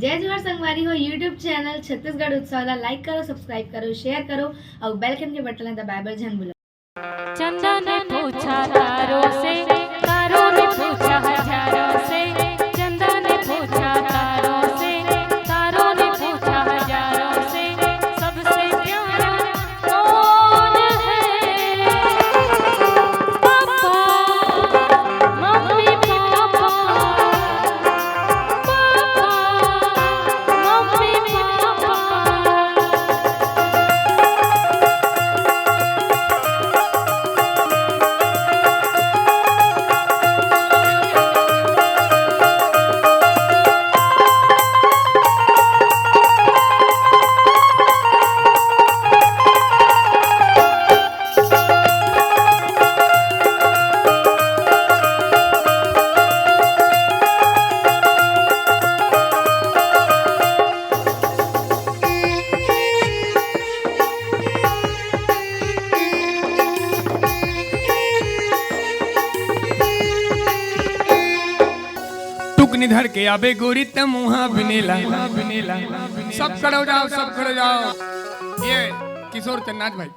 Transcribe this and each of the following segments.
जय जोहार संगवारी हो यूट्यूब चैनल छत्तीसगढ़ उत्सव ला लाइक करो, सब्सक्राइब करो, शेयर करो और बेल आइकन के बटन दबाए बर झन भूलो। चंदा ने पूछा तारों से, तारों ने पूछा हजारों से। चंदा ने पूछा तारों से, तारों ने पूछा हजारों से। सबसे प्यारा कौन है? पापा, मम्मी पापा, पापा, मम्मी पापा। निधर के आबे गोरी त मुहा बिनेला सब खड़ो जाओ ये किशोर चन्नाथ भाई।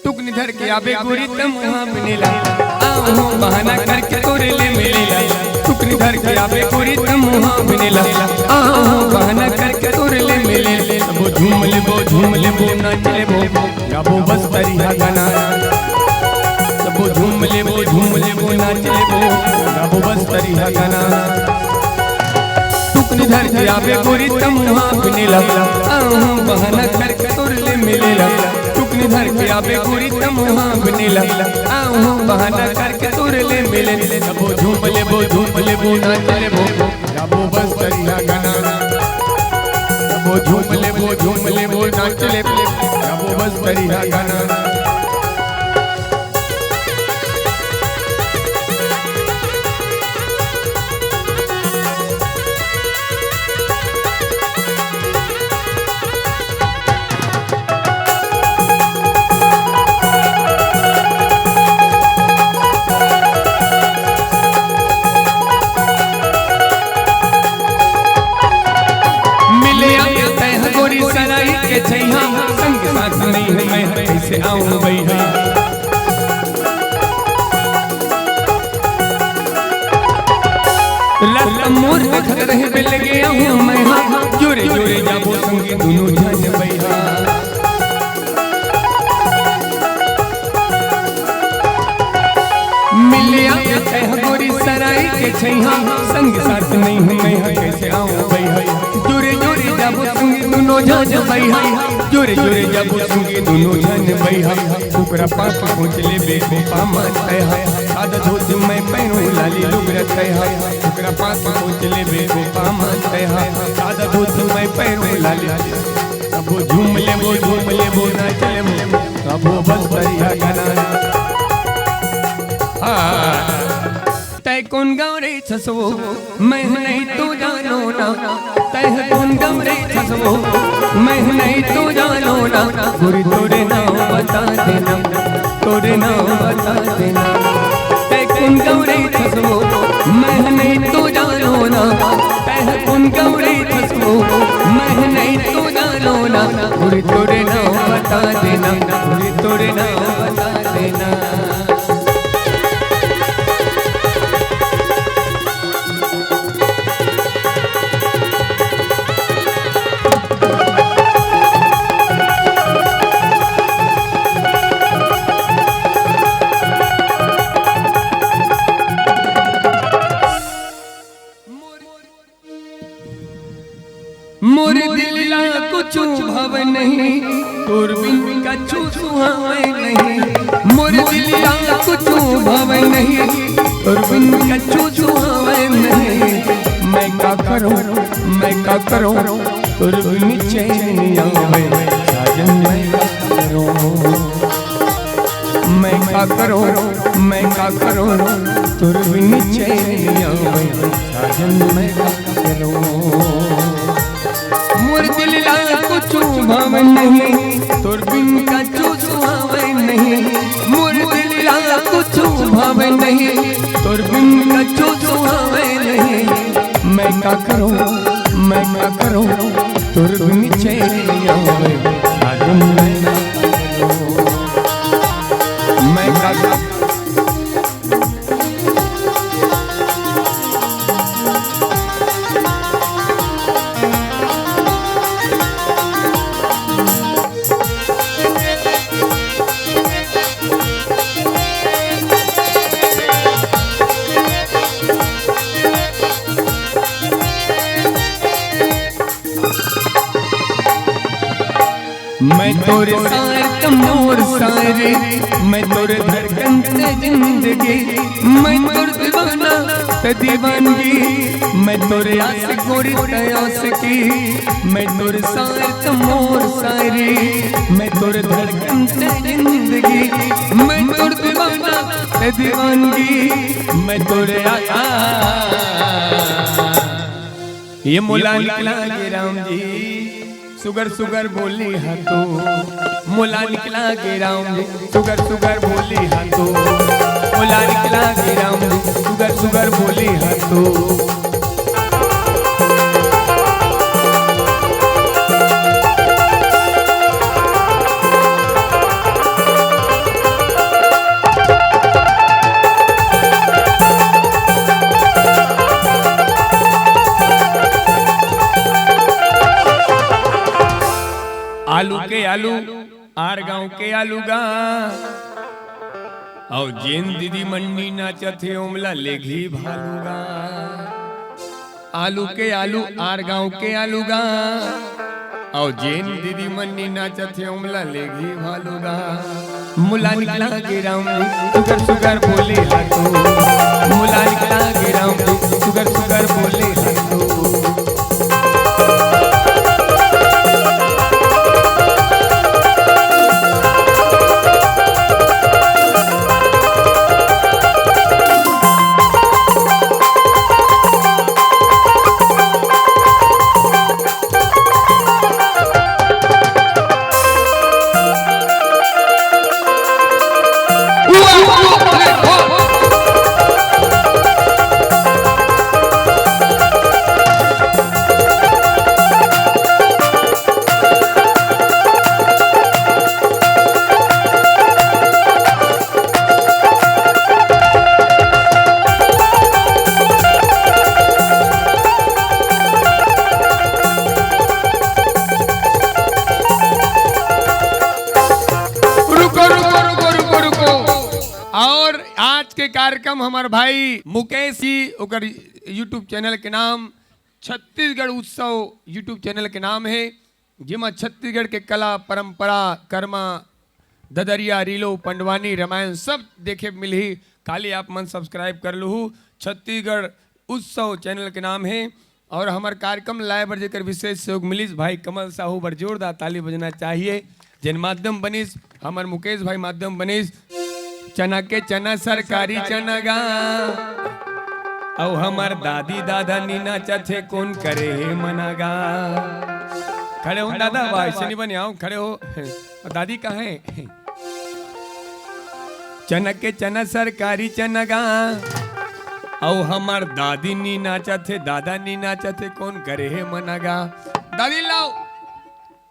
टुक निधर के आबे गोरी त मुहा बिनेला आओ बहाना करके तोरे ले मिलेला। टुक निधर के आबे गोरी त मुहा बिनेला आओ बहाना करके तोरे ले मिले। सबो झूम लेबो नाच लेबो गाबो बस तरिया गाना। सबो झूम लेबो नाच लेबो गाबो बस तरिया गाना। निधर के आबे गोरी त मुहा बिनेला आओ बहाना करके तोर ले मिलेला। टुक निधर के आबे गोरी त मुहा बिनेला आओ बहाना करके तोर ले मिले। सबो झूम लेबो नाच लेबो गाबो बस तरिया गाना। सबो झूम लेबो नाच लेबो गाबो बस तरिया गाना। संग साथ नहीं मैं कैसे आऊं भैया। लत मोर देखत रहे पे लगे आऊं मैं जोरे जोरे जाबो संगी दोनों जान भैया। मिलिया गोरी सराय के छैहा संग साथ नहीं मैं कैसे आऊं भैया। जोरे जोरे जाबो संगी दोनों जान भैया। जोरे जोरे जाबो संगी दोनों जान भैया। कुकरा पास पहुंच ले बेको पामत है सादा धोती मैं पैरों लाली लुगरत है। कुकरा पास पहुंच ले बेको पामत है सादा धोती मैं पैरों लाली। सबो झूम लेबो नाच लेबो सबो बस तरिया गाना। तय कौन गाँव रे छसवो मैं नहीं तो जानो ना। तय कौन गाँव रे छसवो मैं नहीं तो जानो ना। गोरी तोरे नाम बता देना, तोरे नाम बता देना। तय कौन गाँव रे छसवो मैं नहीं तो जानो ना। तय कौन गाँव रे छसवो मैं नहीं तो जानो ना। गोरी तोरे नाम बता देना, गोरी तोरे नाम बता देना। मोर दिल ला कुछ भाव नहीं तोर बिन कछु सुहावे नहीं। मोर दिल ला कुछ भाव नहीं तोर बिन कछु सुहावे नहीं। मैं का करूं तोर बिन चैन आवे साजन। मैं का करूं तोर बिन चैन आवे साजन। मैं का करूं मोर दिल ला कुछ भाव नहीं तोर बिन कछु सुहावे नहीं। मोर दिल ला कुछ भाव नहीं तोर बिन कछु सुहावे नहीं। मैं का मैं तोरे सार तमोर सारे, मैं तोरे धड़कन से जिंदगी, मैं तोर दीवाना ते दीवानगी, मैं तोरे आशिक गोरी तयास की, मैं तोरे सार तमोर सारे, मैं तोरे धड़कन से जिंदगी, मैं तोर दीवाना ते दीवानगी, मैं तोरे ये मोला निकला के राम जी सुगर सुगर बोली हा तो, मोला निकला के राम जी सुगर सुगर बोली हा तो, मोला निकला के राम जी सुगर सुगर बोली हा तो। आलू के आलू आर गाँव के आलू गा और जेन दीदी मंडी नाचत है ओमला लेघी भालूगा। आलू के आलू आर गाँव के आलू गा और जेन दीदी मंडी नाचत है ओमला लेघी भालूगा। मुला निकला के राम सुगर सुगर बोले हाथो, मुला निकला के राम सुगर सुगर बोले हाथो। और आज के कार्यक्रम हमारे भाई मुकेश जी ओकर यूट्यूब चैनल के नाम छत्तीसगढ़ उत्सव यूट्यूब चैनल के नाम है, जिमा छत्तीसगढ़ के कला परंपरा कर्मा ददरिया रीलो पंडवानी रामायण सब देखे मिली। खाली आप मन सब्सक्राइब कर लू, छत्तीसगढ़ उत्सव चैनल के नाम है। और हमारे कार्यक्रम लाइव पर जेकर विशेष सहयोग मिलिस भाई कमल साहू बर जोरदार ताली बजना चाहिए। जिन माध्यम बनिस हमारे मुकेश भाई माध्यम बनिस चना के चना सरकारी चना गा औ हमार दादी दादा नीना चाचे कौन करे हे मनागा। खड़े हो दादा भाई से नहीं बने आओ खड़े हो। दादी कहाँ है? चना के चना सरकारी चना गा औ हमार दादी नीना चाचे दादा नीना चाचे कौन करे हे मनागा। दादी लाओ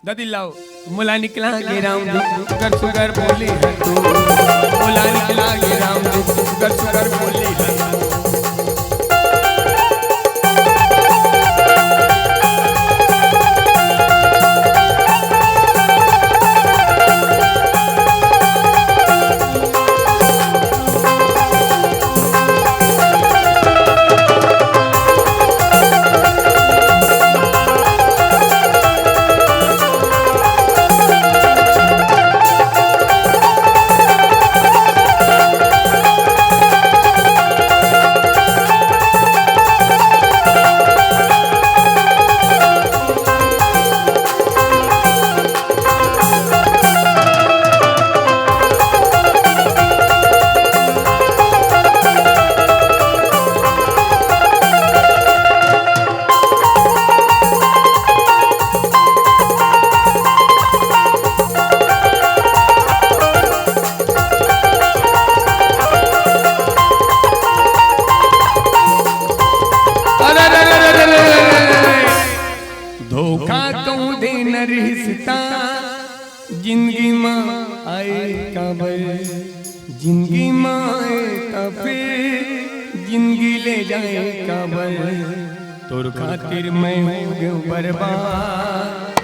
दादी लाओ। मुला निकला के राम सुगर सुगर बोली है तू, मुला निकला के राम सुगर सुगर बोली है तू। धोखा कहूँ दे न रिश्ता जिंदगी माँ आए कबर, जिंदगी माँ आए कफिर जिंदगी ले जाए कबर। तोर खातिर मैं हो गयो बर्बाद,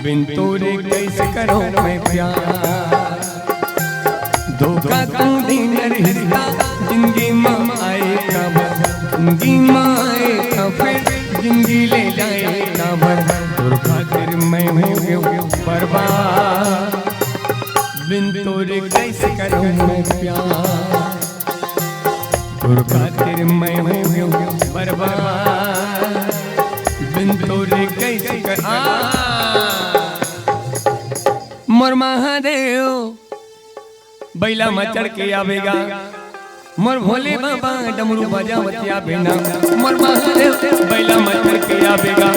बिन तोरे कैसे करो मैं प्यार। धोखा कहूँ दे न रिश्ता जिंदगी माँ आए कबर, जिंदगी माँ आए कफिर जिंदगी ले जाए काबर तोर खातिर मैं हो बर्बाद बिन तोरे कैसे करूं मैं प्यार तोर खातिर मैं हो बर्बाद बिन तोरे कैसे कर मोर महादेव बैला में चढ़ के आवेगा मोर भोले बाबा डमरू बजावतिया बिना मोर महादेव बैला में चढ़ के आवेगा